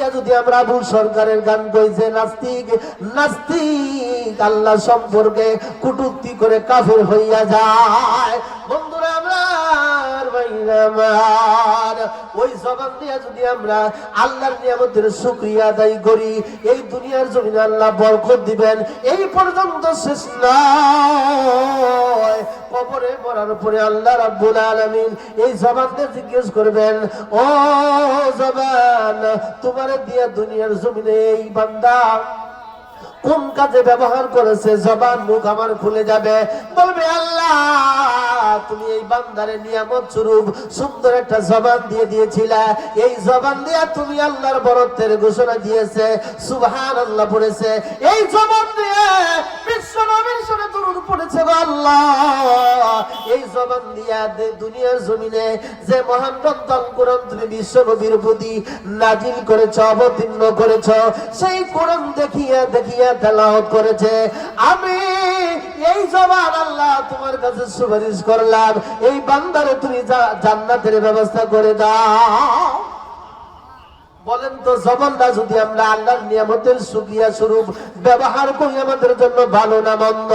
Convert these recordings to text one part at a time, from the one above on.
দিয়া যদি আমরা আবু সরকারের গান কইছে নাস্তিক নাস্তিক আল্লাহ সম্পর্কে কটূক্তি করে কাফের হইয়া যায়। বন্ধুরা আমার ভাইরা আমার, ওই জবান দিয়া যদি আমরা আল্লাহর নিয়ামতের শুকরিয়া আদায় করি, এই দুনিয়ার জমিনে আল্লাহ বরকত দিবেন। এই পর্যন্ত শেষ নয়, কবরে মরার পরে আল্লাহ রাব্বুল আলামিন এই জবান দিয়ে জিজ্ঞেস করবেন, ও জবান, তোমার দিয়া দুনিয়ার জমিনে এই বান্দা কোন কাজে ব্যবহার করেছে? জবান মুখ আমার খুলে যাবে, বলবে আল্লাহ তুমি এই বান্দারে নিয়ামত স্বরূপ সুন্দর একটা জবান দিয়ে দিয়েছিলা, এই জবান দিয়ে তুমি আল্লাহর বরত্বের ঘোষণা দিয়েছে, সুবহানাল্লাহ পড়েছে, এই জবান দিয়ে বিশ্ব নবীর সাথে দরুদ পড়েছে গো আল্লাহ, এই জবান দিয়া দুনিয়ার জমিনে যে মহান গ্রন্থ কোরআন তুমি বিশ্ব নবীর প্রতি নাজিল করেছ, অবতীর্ণ করেছ, সেই কোরআন দেখিয়া দেখিয়া তেলাওয়াত করেছে। আমি এই জবান আল্লাহ তোমার কাছে সুপারিশ করলাম, এই বান্দারে তুমি জান্নাতের ব্যবস্থা করে দাও। বলেন তো জবানটা যদি আমরা আল্লাহর নিয়ামতের শুকরিয়া স্বরূপ ব্যবহার করি, আমাদের জন্য ভালো না মন্দ?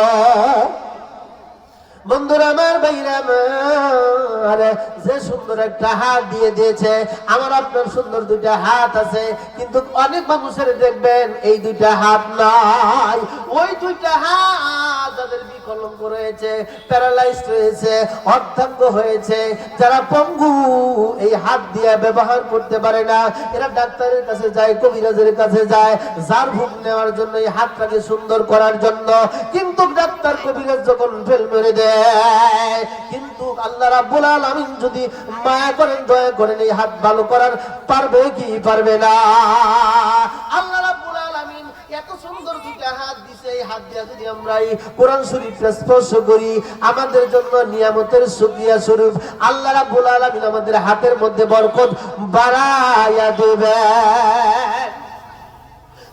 বন্ধুরা আমার ভাইরা আমার, যে সুন্দর একটা হাত দিয়ে দিয়েছে, আমার আপনার সুন্দর দুইটা হাত আছে, কিন্তু অনেক মানুষের দেখবেন এই দুইটা হাত নাই। ওই দুইটা হাত যাদের বিকলাঙ্গ রয়েছে, প্যারালাইজড রয়েছে, অর্ধাঙ্গ হয়েছে, যারা পঙ্গু, এই হাত দিয়ে ব্যবহার করতে পারে না, এরা ডাক্তারের কাছে যায়, কবিরাজের কাছে যায় জার ফুক নেওয়ার জন্য, এই হাতটাকে সুন্দর করার জন্য। কিন্তু ডাক্তার কবিরাজ যখন ফেল মেরে দেয়, কিন্তু আল্লাহ রাব্বুল আলামিন যদি মায়া করেন, দয়া করেন, এই হাত ভালো করার পারবে কি পারবে না? আল্লাহ রাব্বুল আলামিন এত সুন্দর দুইটা হাত দিছে, এই হাত দিয়া যদি আমরা এই কোরআন শরীফটা স্পর্শ করি, আমাদের জন্য নিয়ামতের শুকরিয়া স্বরূপ আল্লাহ রাব্বুল আলামিন আমাদের হাতের মধ্যে বরকত বাড়াইয়া দেবেন।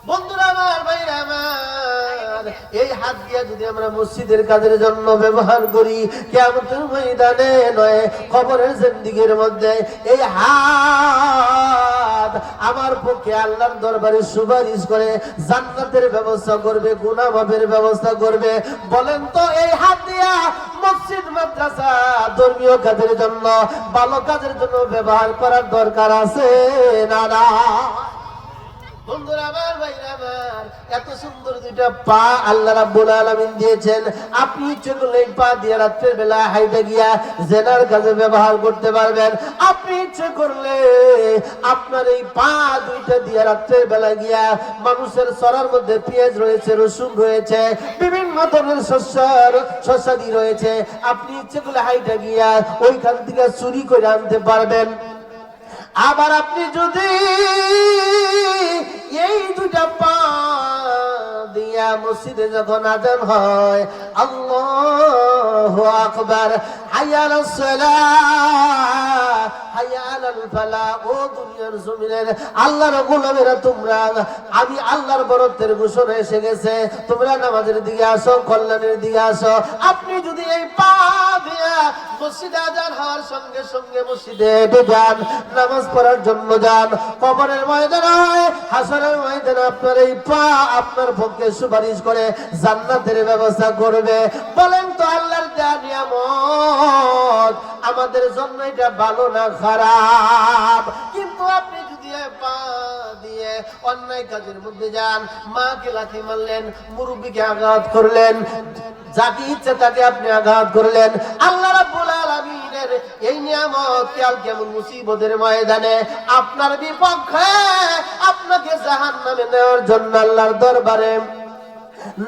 বন্ধুরা আমার ভাইরা আমার, এই হাত দিয়া যদি আমরা মসজিদের কাজের জন্য ব্যবহার করি, কিয়ামতের ময়দানে নয়, কবরের জিন্দেগির মধ্যে এই হাত আমার পক্ষে আল্লাহর দরবারে সুপারিশ করে জান্নাতের ব্যবস্থা করবে, গুনাহ মাফের ব্যবস্থা করবে। বলেন তো এই হাত দিয়া মসজিদ, মাদ্রাসা, ধর্মীয় কাজের জন্য, ভালো কাজের জন্য ব্যবহার করার দরকার আছে না? না বন্ধুরা আমার ভাইরা আমার, এত সুন্দর দুইটা পা আল্লাহ রাব্বুল আলামিন দিয়েছেন, আপনি ইচ্ছে করলে এই পা দিয়ে রাত্রের বেলা হাইটে গিয়া জেনার কাজে ব্যবহার করতে পারবেন। আপনি ইচ্ছে করলে আপনার এই পা দুইটা দিয়ে রাত্রের বেলা গিয়া মানুষের চড়ার মধ্যে পেঁয়াজ রয়েছে, রসুন রয়েছে, বিভিন্ন ধরনের শস্যাদি রয়েছে, আপনি ইচ্ছে করলে হাইটে গিয়া ওইখান থেকে চুরি করে আনতে পারবেন। আবার আপনি যদি এই দুইটা পা দিয়া মসজিদে যখন আযান হয়, আল্লাহু আকবার, হাইয়া আলাস সালাহ, হাইয়া আলাল ফালাহ, ও দুনিয়ার জমিনের আল্লাহর গোলামেরা তোমরা, আমি আল্লাহর বরত্বের ঘোষণা এসে গেছে, তোমরা নামাজের দিকে আসো, কল্যাণের দিকে আসো। আপনি যদি এই পা দিয়া মসজিদে আযান হওয়ার সঙ্গে সঙ্গে মসজিদে হেঁটে যান, নামাজ পড়ার জন্য যান, কবরের ময়দানে হয়, হাসরের ময়দানে আপনার এই পা আপনার পক্ষে সুপারিশ করে জান্নাতের ব্যবস্থা করবে। বলেন তো আল্লাহর দেয়া নিয়ামত আমাদের জন্য এটা ভালো না খারাপ? কিন্তু আপনি যদি পা দিয়ে অন্যায় কাজের মধ্যে যান, মাকে লাথি মারলেন, মুরব্বিকে আঘাত করলেন, যাকে ইচ্ছে তাকে আপনি আঘাত করলেন, আল্লাহ রাব্বুল আলামিনের এই নিয়ামত কাল কিয়ামত মুসিবতের ময়দানে আপনার বিপক্ষে, আপনাকে জাহান্নামে নেওয়ার জন্য আল্লাহর দরবারে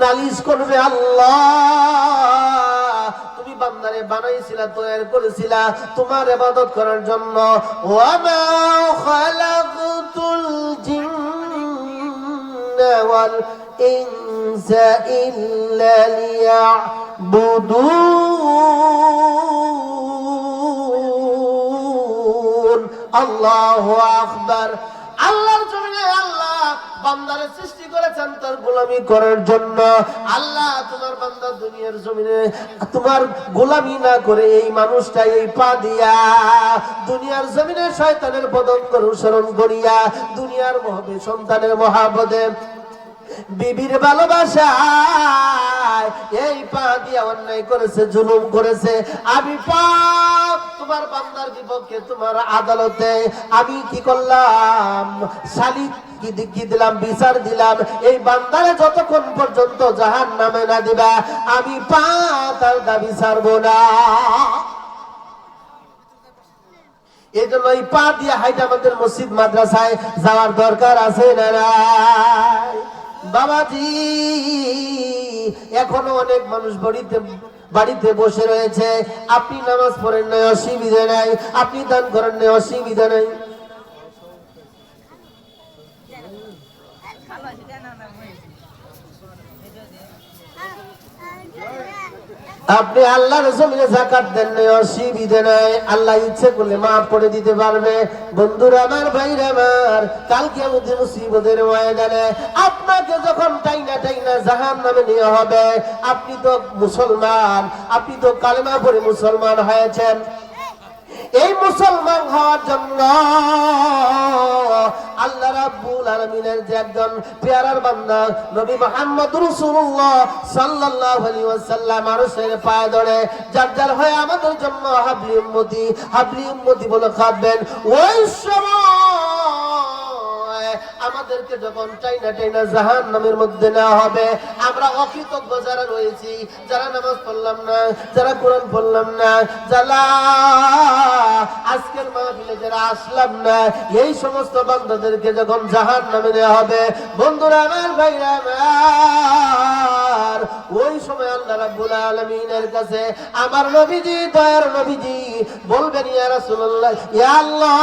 নালিশ করবে। আল্লাহ তুমি বান্দারে বানাইছিলা, তৈরি করেছিলা তোমার ইবাদত করার জন্য, ওয়া মা খালাকতুল জিন্না ওয়াল ইনসা ইল্লা লিয়াবুদুন। আল্লাহু আকবার। আল্লাহর জমিনে আল্লাহ বান্দারে সৃষ্টি করেছেন তার গোলামি করার জন্য। আল্লাহ তোমার বান্দা দুনিয়ার জমিনে তোমার গোলামি না করে এই মানুষটা এই পা দিয়া দুনিয়ার জমিনে শয়তানের পদঙ্ক অনুসরণ করিয়া দুনিয়ার মহবে সন্তানের মহাপদে বিবির ভালোবাসায় এই পা দিয়া অন্যায় করেছে, জুলুম করেছে। আমি পাপ তোমার বান্দার বিপক্ষে তোমার আদালতে আমি কি করলাম? শালিক কি দিলাম, বিচার দিলাম। এই বান্দারে যতক্ষণ পর্যন্ত জাহান্নামে না দিবা আমি পা তার দাবি ছাড়বো না। এই জন্য এই পা দিয়ে হাইটা আমাদের মসজিদ মাদ্রাসায় যাওয়ার দরকার আছে না নাই? বাবাজি, এখনো অনেক মানুষ বাড়িতে বসে রয়েছে। আপনি নামাজ পড়েন নাই, অসুবিধা নাই। আপনি দান করেন নাই, অসুবিধা নাই। আপনি আল্লাহর জমিনে যাকাত দেন নাই, অসুবিধা নাই। আল্লাহ ইচ্ছে করলে মাফ করে দিতে পারবে। বন্ধুরা আমার, ভাইরা আমার, কালকে মুসিবতের ময়দানে আপনাকে যখন টাইনা জাহান্নামে নিয়ে হবে, আপনি তো মুসলমান, আপনি তো কালেমা পড়ে মুসলমান হয়েছেন। এই মুসলমান হওয়ার জন্য আল্লাহ রাব্বুল আলামিনের যে একজন পেয়ারার বান্দা নবী মুহাম্মদ রাসূলুল্লাহ সাল্লাল্লাহু আলাইহি ওয়াসাল্লাম আরশের পায়ে ধরে যার হয়ে আমাদের জন্য হাবলি উম্মতি বলে কাঁদবেন। ওই সময় আমাদেরকে যখন টাইনা জাহান্নামের মধ্যে নেওয়া হবে, আমরা অকৃতজ্ঞ যারা রয়েছি, যারা নামাজ পড়লাম না, যারা কোরআন পড়লাম না, যারা আজকের মাহফিলে যারা আসলাম না, এই সমস্ত বান্দাদেরকে যখন জাহান্নামে নেওয়া হবে, বন্ধুরা আমার, ভাইরা আমার, ওই সময় আল্লাহ রাব্বুল আলামিনের কাছে আমার নবীজি, দয়ার নবীজি বলবেন, ইয়া রাসূলুল্লাহ, ইয়া আল্লাহ,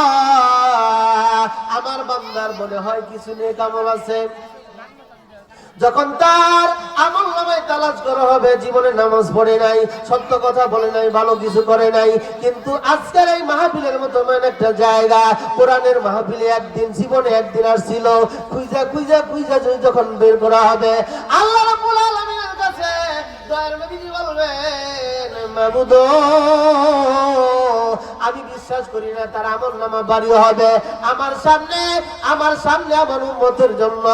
আমার বান্দার মনে হয় কিছু নেক আমল আছে। যখন তার আমল নামায় তালাশ করা হবে, জীবনে নামাজ পড়ে নাই, সত্য কথা বলে নাই, ভালো কিছু করে নাই, কিন্তু আজকের এই মাহফিলের মতো একটা জায়গা, কোরআনের মাহফিলে একদিন জীবনে একদিন আসছিল, খুঁজা যখন বের করা হবে, আল্লাহ রাব্বুল আলামিনের কাছে দয়ার নবীজি বলবেন, মাবুদ, আমি বিশ্বাস করি না তার আমল নামা বাড়ি হবে। আমার সামনে আমার উম্মতের জন্য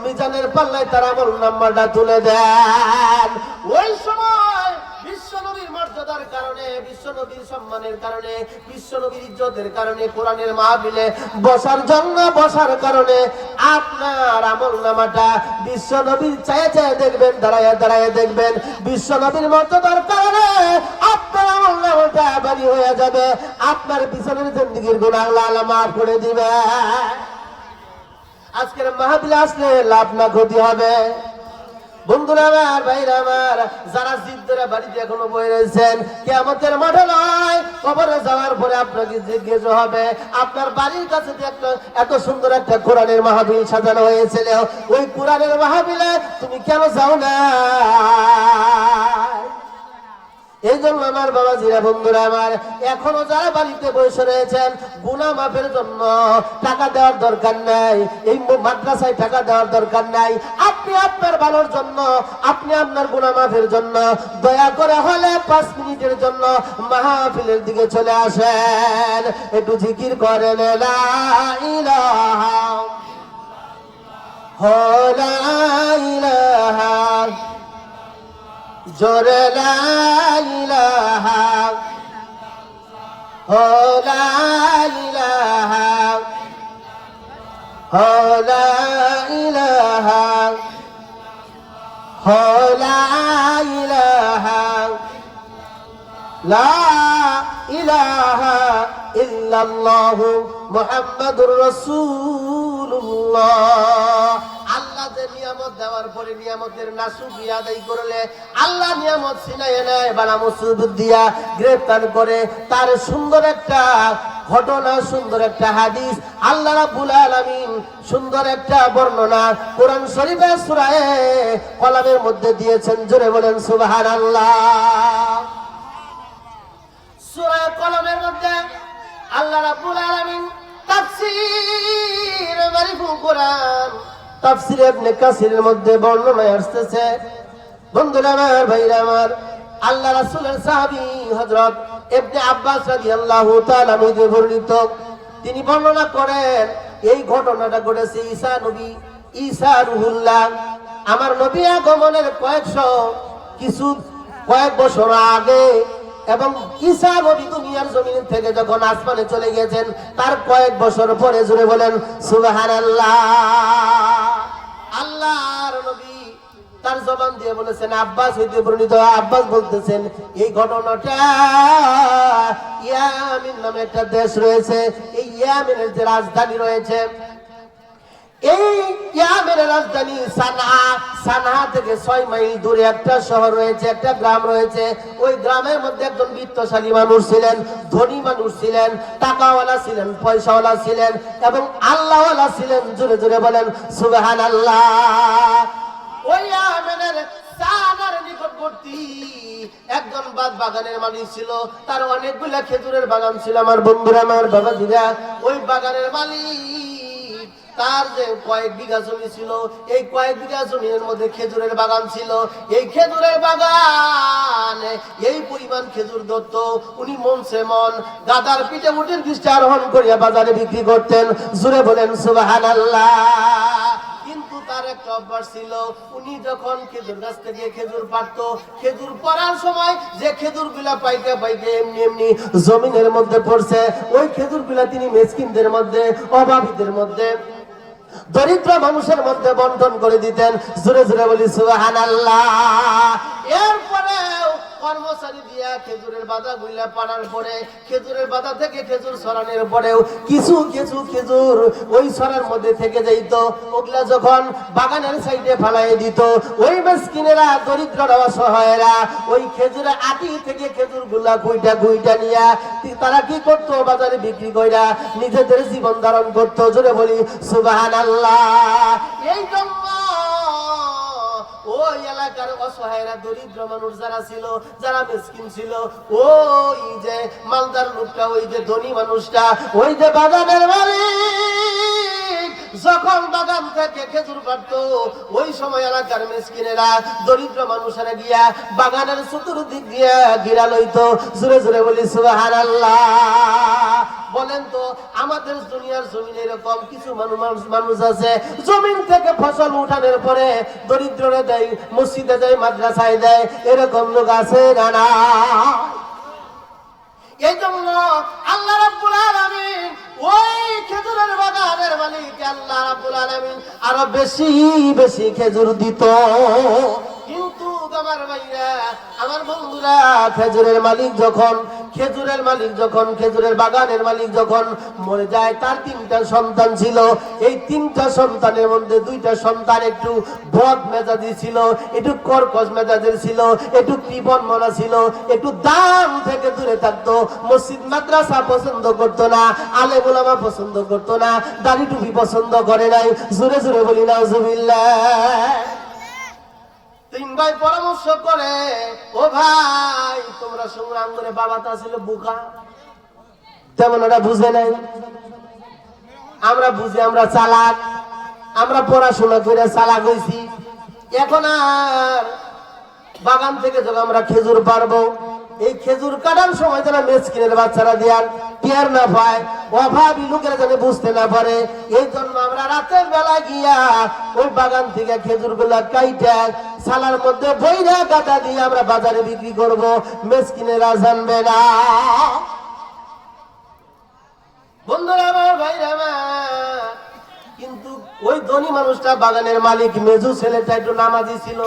মিজানের পাল্লায় তার আমল নাম্বারটা তুলে দেন। ওই সময় বিশ্বনবীর মর্যাদার কারণে, বিশ্বনবীর সম্মানের কারণে, বিশ্বনবীর ইজ্জতের কারণে, কোরআনের মাহফিলে বসার কারণে আপনার আমল নামাটা বিশ্বনবীর চায়ে দেখবেন, দাঁড়ায় দেখবেন, বিশ্বনবীর মর্যাদার কারণে আপনার আমল নামাটা বাড়ি হয়ে যাবে। আপনার পিছনের জিন্দেগীর গুনাহ আল্লাহ মাফ করে দিবে। আজকের মাহফিলে আসলে লাভ না ক্ষতি হবে। বন্ধুরা আমার, ভাইরা আমার, যারা জিদ ধরে বাড়িতে এখনো বয়ে রয়েছেন, কিয়ামতের মাঠে নয়, কবরে যাওয়ার পরে আপনাকে জিজ্ঞাসা হবে, আপনার বাড়ির কাছে যে এত সুন্দর একটা কোরআনের মাহফিল সাজানো হয়েছিল, ওই কোরআনের মাহফিলে তুমি কেন যাও না? এই জন্য আমার বাবাজিরা, বন্ধুরা আমার, এখনো যারা বাড়িতে বসে রয়েছেন, গুনাহ মাফের জন্য টাকা দেওয়ার দরকার নাই, এই মাদ্রাসায় টাকা দেওয়ার দরকার নাই। আপনি আপনার ভালোর জন্য, আপনি আপনার গুনাহ মাফের জন্য দয়া করে হলে 5 মিনিটের জন্য মাহফিলের দিকে চলে আসেন, একটু জিকির করেন, লা ইলাহা লা ইলাহা, জোরে লা ইলাহা লা ইলাহা লা ইলাহা লা ইলাহা লা ইলাহা ইল্লাল্লাহু মুহাম্মাদুর রাসূলুল্লাহ। আল্লাহ যে নিয়ামত দেওয়ার পরে নিয়ামতের নাশুকরিয়া আদায় করলে আল্লাহ নিয়ামত ছিনাইয়ে নেয়, বালা মুসিবত দিয়া গ্রেফতার করে। তার সুন্দর একটা ঘটনা, সুন্দর একটা হাদিস আল্লাহ রাব্বুল আলামিন সুন্দর একটা বর্ণনা কোরআন শরীফের সূরা কলামের মধ্যে দিয়েছেন। জোরে বলেন সুবহানাল্লাহ। সূরা কলামের মধ্যে আল্লাহ রাব্বুল আলামিন তাফসীর মারিফুল কোরআন তাফসীর ইবনে কাসিরের মধ্যে বর্ণনায় আসতেছে, বন্ধুরা আমার, ভাইরা আমার, আল্লাহ রাসূলের সাহাবী হযরত ইবনে আব্বাস রাদিয়াল্লাহু তাআলা হতে বর্ণিত, তিনি বর্ণনা করেন এই ঘটনাটা ঘটেছে ঈসা নবী, ঈসা রুহুল্লাহ, আমার নবী আগমনের কয়েক বছর আগে, এবং ঈসা নবী দুনিয়ার জমিন থেকে যখন আসমানে চলে গেছেন তার কয়েক বছর পরে, জুড়ে বলেন সুবহানাল্লাহ। আল্লাহর নবী তার জবান দিয়ে বলেছেন, আব্বাস হইতে বর্ণিত, আব্বাস বলতেছেন এই ঘটনাটা ইয়ামিন নামে একটা দেশ রয়েছে, এই ইয়ামিনের যে রাজধানী রয়েছে, এই ইয়ামেনের রাজধানী সানআ, সানআ থেকে 6 মাইল দূরে একটা শহর রয়েছে, একটা গ্রাম রয়েছে। ওই গ্রামের মধ্যে একজন বিত্তশালী মানুষ ছিলেন, ধনী মানুষ ছিলেন, টাকাওয়ালা ছিলেন, পয়সাওয়ালা ছিলেন এবং আল্লাহওয়ালা ছিলেন। জোরে জোরে বলেন সুবহানাল্লাহ। ওই ইয়ামেনের সানার নিকটবর্তী একজন বাগানের মালিক ছিল, তার অনেকগুলা খেজুরের বাগান ছিল। আমার বন্ধুরা, আমার বাবাজিরা, ওই বাগানের মালিক, তার যে কয়েক বিঘা জমি ছিল, এই কয়েক বিঘা জমির মধ্যে খেজুরের বাগান ছিল। এই খেজুরের বাগান এই পরিমাণ খেজুর ধরত, উনি মনসে মন গাদার পিঠে উটের পৃষ্ঠে আরোহণ করিয়া বাজারে বিক্রি করতেন। জুড়ে বলেন সুবহানাল্লাহ। কিন্তু তার একটা অভ্যাস ছিল, উনি যখন খেজুর গাছ থেকে খেজুর পাড়তো, খেজুর পড়ার সময় যে খেজুর গুলা পাইতে পাইতে এমনি এমনি জমিনের মধ্যে পড়ছে, ওই খেজুর গুলা তিনি মিসকিনদের মধ্যে, অভাবীদের মধ্যে, দরিদ্র মানুষের মধ্যে বন্টন করে দিতেন। জোরে জোরে বলি সুবহানাল্লাহ। এরপরে কর্মচারী দিয়া খেজুরের বাদা গুলা পাড়ার পরে, খেজুরের বাদা থেকে খেজুর ছড়ানোর পরেও কিছু কিছু খেজুর ওই ছড়ার মধ্যে থেকে যাইত, ওগুলা যখন বাগানের সাইডে ফেলাই দিত, ওই মিসকিনেরা, দরিদ্ররা, অসহায়রা ওই খেজুরের আটি থেকে খেজুর গুলা কুইটা কুইটা নিয়া তারা কি করতো, বাজারে বিক্রি কইরা নিজেদের জীবন ধারণ করতো। জোরে বলি সুবহানাল্লাহ। এই জন্য ওই এলাকার অসহায়রা, দরিদ্র মানুষ যারা ছিল, যারা মিসকিন ছিল, ওই যে মালদার লোকটা, ওই যে ধনী মানুষটা, ওই যে বাগানের মালিক যখন বাগান থেকে খেজুর পাড়তো, ওই সময় এলাকার মিসকিনেরা, দরিদ্র মানুষেরা গিয়া বাগানের চতুর্দিক দিয়া ঘিরা লইতো। জোরে জোরে বলি সুবহানাল্লাহ। বলেন তো, আমাদের দুনিয়ার জমিনে এরকম কিছু মানুষ আছে, জমিন থেকে ফসল উঠানোর পরে দরিদ্ররা দেয়, মসজিদে দেয়, মাদ্রাসায় দেয়, এরকম লোক আছে না? এই জন্য আল্লাহ রাব্বুল আলামিন ওই খেজুরের বাগানের মালিক আল্লাহ রাব্বুল আলামিন আরো বেশি বেশি খেজুর দিত। কিন্তু আমার ভাইরা, আমার বন্ধুরা, খেজুরের বাগানের মালিক যখন মরে যায়, তার 3টা সন্তান ছিল। এই 3টা সন্তানের মধ্যে 2টা সন্তান একটু বদ মেজাজি ছিল, একটু কর্কশ মেজাজের ছিল, একটু কৃপণ মনা ছিল, একটু দান থেকে দূরে থাকতো, মসজিদ মাদ্রাসা পছন্দ করতো না, আলেম ওলামা পছন্দ করতো না, দাড়ি টুপি পছন্দ করে নাই। জোরে জোরে বলি নাউজুবিল্লাহ। 3 ভাই পরামর্শ করে, ও ভাই তোমরা সংগ্রাম করে, বাবা তা ছিল বোকা, তেমন ওরা বুঝে নাই। আমরা বুঝি, আমরা চালাক, আমরা পড়াশোনা করে চালাক হয়েছি। এখন আর বাগান থেকে যখন আমরা খেজুর পারবো, এই খেজুর কাটার সময় যারা মিসকিনের বাচ্চারা দেয়ার টের না পায়, অভাবী লোকেরা যেন বুঝতে না পারে, এই জন্য আমরা রাতের বেলা গিয়া ওই বাগান থেকে খেজুর গুলা কাইটা সালার মধ্যে বইরা কাটা দিয়ে আমরা বাজারে বিক্রি করব, মিসকিনেরা জানবে না। বন্ধুরা আমার, ভাইরা আমার, কিন্তু ওই ধনী মানুষটা, বাগানের মালিক, মেজু ছেলেটা একটু নামাজি ছিল,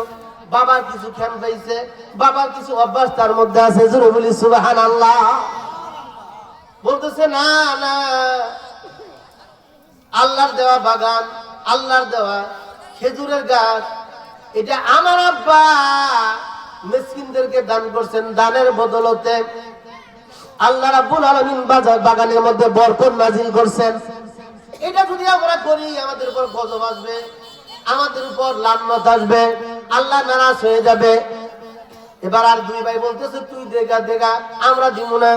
বাবার কিছু খ্যান পাইছে, বাবার কিছু অভ্যাস তার মধ্যে আছে। জোরে বলি সুবহানাল্লাহ। বলতেছে, না না, আল্লাহর দেওয়া বাগান, আল্লাহর দেওয়া খেজুরের গাছ, এটা আমার আব্বা মিসকিনদেরকে দান করছেন, দানের বদলতে আল্লাহ রাব্বুল আলামিন বাগানের মধ্যে বরকত নাজিল করছেন। এটা যদি আমরা করি, আমাদের উপর গজব আসবে, আমাদের উপর লানত আসবে, আল্লাহ নারাজ হয়ে যাবে। এবার আর 2 ভাই বলতেছে, তুই দেখা দেখা, আমরা দিব না।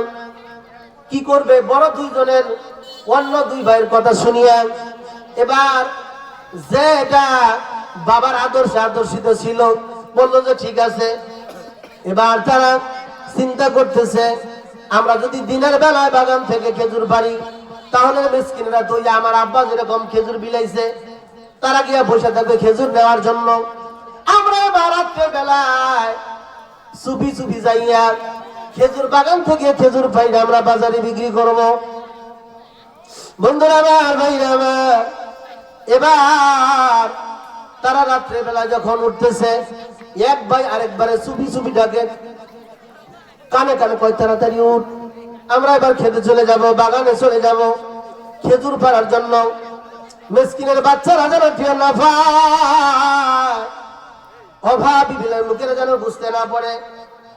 কি করবে? বড় 2 জনের অন্য 2 ভাইয়ের কথা শুনিয়া এবার যেটা বাবার আদর্শে আদর্শিত ছিল, বললো যে ঠিক আছে। এবার তারা চিন্তা করতেছে, আমরা যদি দিনের বেলায় বাগান থেকে খেজুর পারি, তাহলে মিসকিনরা তো আমার আব্বা যেরকম খেজুর বিলাইছে, তারা গিয়া বসে থাকবে খেজুর নেওয়ার জন্য। আমরা এবার রাত্রে বেলায় চুপি চুপি যাইয়া খেজুর বাগান থেকে খেজুর পাইলে আমরা বাজারে বিক্রি করব। বন্ধুরা আমার, ভাইরা আমার, এবার তারা রাত্রে বেলা যখন উঠতেছে, এক ভাই আরেকবারে চুপি চুপি ডাকে, কানে কানে কয় তাড়াতাড়ি উঠ, আমরা এবার খেতে চলে যাব, বাগানে চলে যাব খেজুর পাড়ার জন্য। মিসকিনের বাচ্চারা যেন টের না পায়, অভাবী লোকেরা যেন বুঝতে না পারে,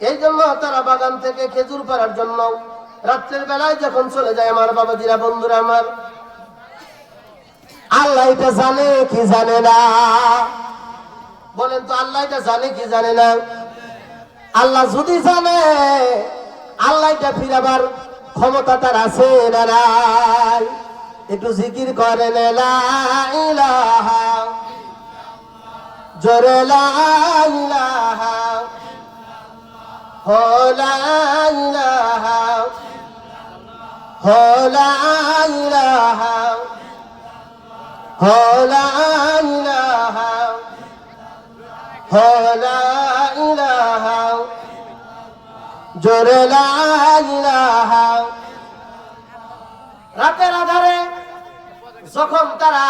এই জন্য তারা বাগান থেকে খেজুর পাড়ার জন্য রাত্রের বেলায় যখন চলে যায়। আমার বাবাজিরা, বন্ধুরা আমার, আল্লাহ এটা জানে কি জানে না? বলেন তো, আল্লাহ এটা জানে কি জানে না? আল্লাহ যদি জানে, আল্লাহ এটা ফিরাবার ক্ষমতা তার আছে না নাই? একটু জিকির করেন, লা ইলাহা, জোরে লা ইলাহা, হো লা ইলাহা, হো লা ইলাহা, হো লা ইলাহা, হো লা ইলাহা, জোরে লা ইলাহা। রাতের আধারে যখন তারা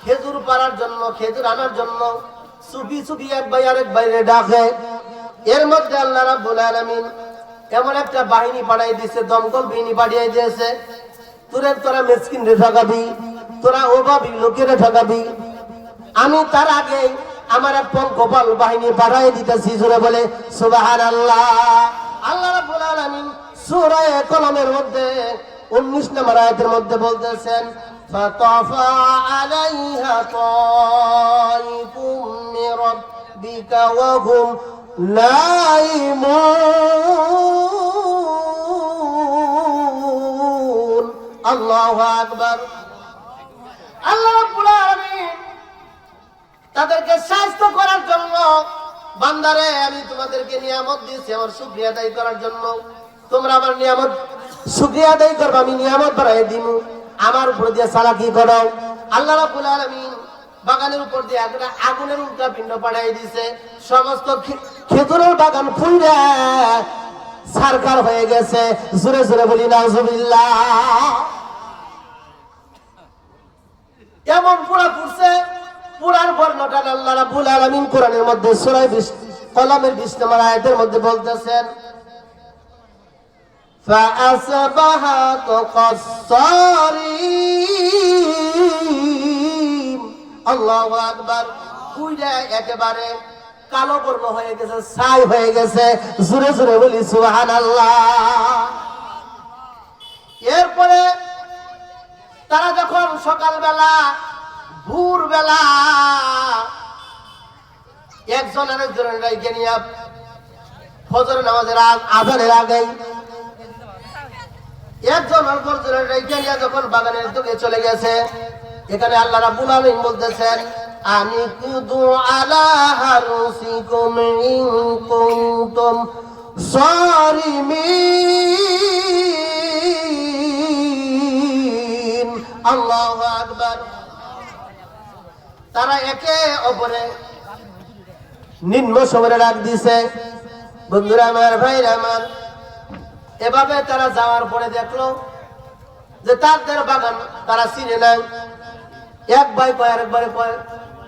খেজুর পাড়ার জন্য, খেজুর আনার জন্য চুপি চুপি এক ভাই আরেক বাইরে ডাকে, এর মধ্যে আল্লাহ রাব্বুল আলামিন এমন একটা বাহিনী পাঠাই দিয়েছে, দমকল বাহিনী পাঠিয়ে দিয়েছে। তোরা মিসকিন রে ঠকাবি, তোরা অভাবী লোকেরা ঠকাবি, আমি তার আগে আমার এক পঙ্কপাল বাহিনী পাঠিয়ে দিতেছি। জোরে বলে সুবহানাল্লাহ। আল্লাহ রাব্বুল আলামিন সূরা কলমের মধ্যে 19 নম্বর আয়াতের মধ্যে বলতেছেন, ফাতাফা আলাইহা তাইফুম মির রাব্বিকা ওয়া হুম নাইমুন। আল্লাহু আকবার। আল্লাহ রাব্বুল আলামিন তাদেরকে শাস্তি করার জন্য, বান্দারে আমি তোমাদেরকে নিয়ামত দিয়েছি আমার শুকরিয়া আদায় করার জন্য, তোমরা আমার নিয়ামত শুকরিয়া আদায় করবে, আমি নিয়ামত বাড়াই দিব, আমার উপর দিয়ে চালাকি করো। আল্লাহ রাব্বুল আলামিন বাগানের উপর দিয়ে আগুনের উল্কা পিণ্ড পাঠাই দিয়েছে, সমস্ত খেজুরের বাগান পুড়ে ছারখার হয়ে গেছে। জোরে জোরে বলি নাউজুবিল্লাহ। এমন পুরা পুড়ছে, পুরার বর্ণনা আল্লাহ রাব্বুল আলামিন কোরআনের মধ্যে সূরা কলমের 20 নম্বর আয়াতের মধ্যে বলতেছেন, فأصبحت كالصريم। আল্লাহু আকবার। পুইরা একেবারে কালো বর্ণ হয়ে গেছে, ছাই হয়ে গেছে। জোরে জোরে বলি সুবহানাল্লাহ। এরপরে তারা যখন সকালবেলা, ভোরবেলা একজন আরেকজনের ডাইকে নিয়ে ফজর নামাজের আযানের আগে একজন আরেকজনের ডাইকে নিয়ে যখন বাগানের দিকে চলে গেছে, এখানে আল্লাহ রাব্বুল আলামিন বলতেছেন, আনিকুদু আলা হারুসিকুম ইন কুনতুম সারিমিন। আল্লাহু আকবার। তারা একে অপরে নিম্ন স্বরে ডাক দিছে। বন্ধুরা আমার, ভাইরা আমার, এভাবে তারা যাওয়ার পরে দেখলো যে তাদের বাগান তারা চিনে নাই। এক ভাই কয় আরেকবারে কয়,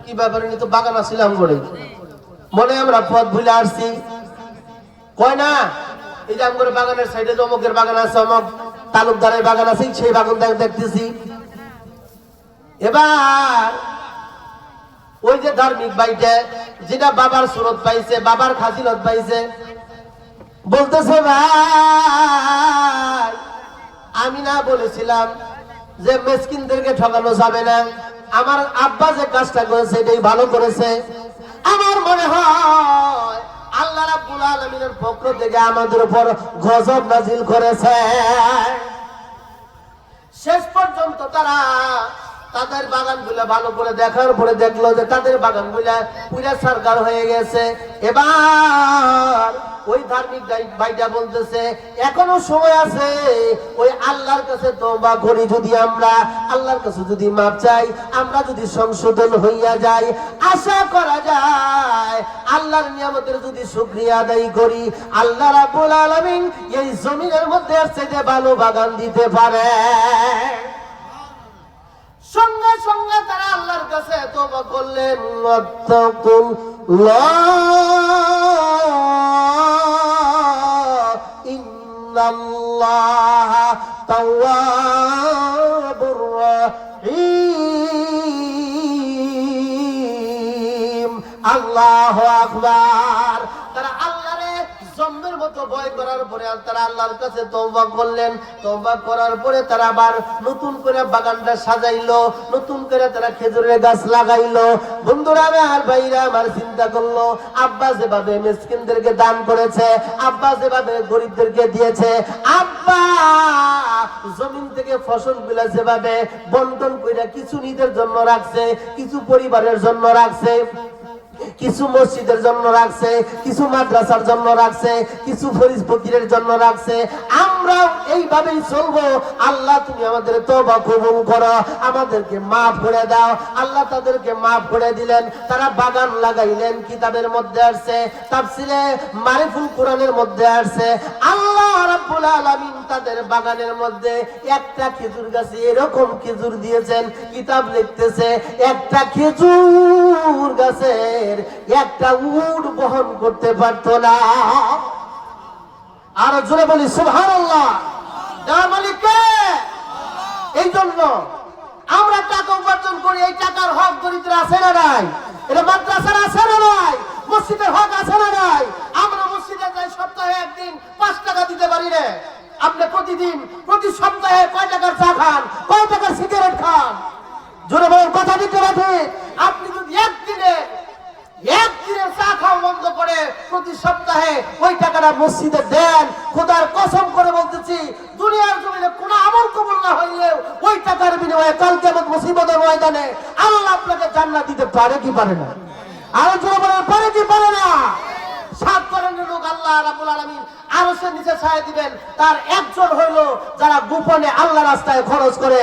কি ব্যাপারে নি, তো বাগান আসছিলাম বলে মনে আমরা পথ ভুলে আসছি। কয় না, এই যে আমার বাগানের সাইডে অমুকের বাগান আছে, অমুক তালুকদারের বাগান আছে, সেই বাগান দেখতেছি। এবার ওই যে ধার্মিক ভাইটা, যেটা বাবার সুরত পাইছে, বাবার খাসিলত পাইছে, বলতেছে, ভাই আমি না বলেছিলাম যে মিসকিনদেরকে ঠকানো যাবে না? আমার আব্বা যে কাজটা করেছে এটাই ভালো করেছে। আমার মনে হয় আল্লাহ রাব্বুল আলামিনের পক্ষ থেকে আমাদের উপর গজব নাজিল করেছে। শেষ পর্যন্ত তারা তাদের বাগানগুলা ভালো করে দেখার পরে দেখলো যে তাদের বাগানগুলা পুরা সরকার হয়ে গেছে। এবার ওই ধার্মিক ভাইটা বলতেছে এখনো সময় আছে, ওই আল্লাহর কাছে তওবা করি, যদি আমরা আল্লাহর কাছে যদি মাপ চাই, আমরা যদি সংশোধন হইয়া যাই, আশা করা যায় আল্লাহর নিয়ামতের যদি শুকরিয়া আদায় করি, আল্লাহ রাব্বুল আলামিন এই জমিনের মধ্যে চাইতে ভালো বাগান দিতে পারে। সঙ্গে সঙ্গে তারা আল্লাহর কাছে তওবা করলেন। ইন্নাল্লাহা তাওয়াবুর রহিম। আল্লাহু আকবার। তারা আল্লাহরে জম্মের মতো ভয় করার পরে তারা আল্লাহর কাছে তওবা করলেন। তওবা করার পরে তারা আবার নতুন করে বাগানটা সাজাইলো, নতুন করে তারা খেজুরের গাছ লাগাইলো। বন্ধুরা আমার, ভাইরা আমার, চিন্তা করলো আব্বা যেভাবে মিসকিনদেরকে দান করেছে, আব্বা যেভাবে গরিবদেরকে দিয়েছে, আব্বা জমিন থেকে ফসলগুলা যেভাবে বন্টন করে কিছু নিজের জন্য রাখছে, কিছু পরিবারের জন্য রাখছে, কিছু মসজিদের জন্য রাখছে, কিছু মাদ্রাসার জন্য রাখছে, কিছু ফরিজ ফকিরের জন্য রাখছে, আমরাও এইভাবেই চলবো। আল্লাহ তুমি আমাদের তওবা কবুল করো, আমাদেরকে মাফ করে দাও। আল্লাহ তাদেরকে মাফ করে দিলেন। তারা বাগান লাগাইলেন। কিতাবের মধ্যে আসছে, তাফসিরে মারিফুল কোরআনের মধ্যে আসছে, আল্লাহ রাব্বুল আলামিন তাদের বাগানের মধ্যে একটা খেজুর গাছে এরকম খেজুর দিয়েছেন। কিতাব লিখতেছে একটা খেজুর গাছে একটা উট বহন করতে পারতো না। আর জোরে বলি সুবহানাল্লাহ। যার মালিক কে? এই জন্য আমরা টাকা উপার্জন করি, এই টাকার হক দরিদ্র আছে না নাই? এটা মাদ্রাসার আছে না নাই? মসজিদের হক আছে না নাই? আমরা মসজিদে যাই, সপ্তাহে একদিন 5 টাকা দিতে পারি না। আপনি প্রতিদিন প্রতি সপ্তাহে কয় টাকার চা খান, কয় টাকার সিগারেট খান? জোরে বলেন, কথা দিতে পারি? আপনি যদি একদিনে চা খাওয়া বন্ধ করে প্রতি সপ্তাহে ওই টাকাটা মসজিদে দেন, খোদার কসম করে বলতেছি, দুনিয়ার জমিনে কোন আমল কবুল না হইলেও ওই টাকার বিনিময়ে কাল কিয়ামত মুসিবতের ময়দানে আল্লাহ আপনাকে জান্নাত দিতে পারে কি পারে না? আরো জোরে বলেন, পারে কি পারে না? 7 ধরনের লোক আল্লাহ রাব্বুল আলামিন আরশের নিচে ছায়া দিবেন। তার একজন হইল যারা গোপনে আল্লাহর রাস্তায় খরচ করে।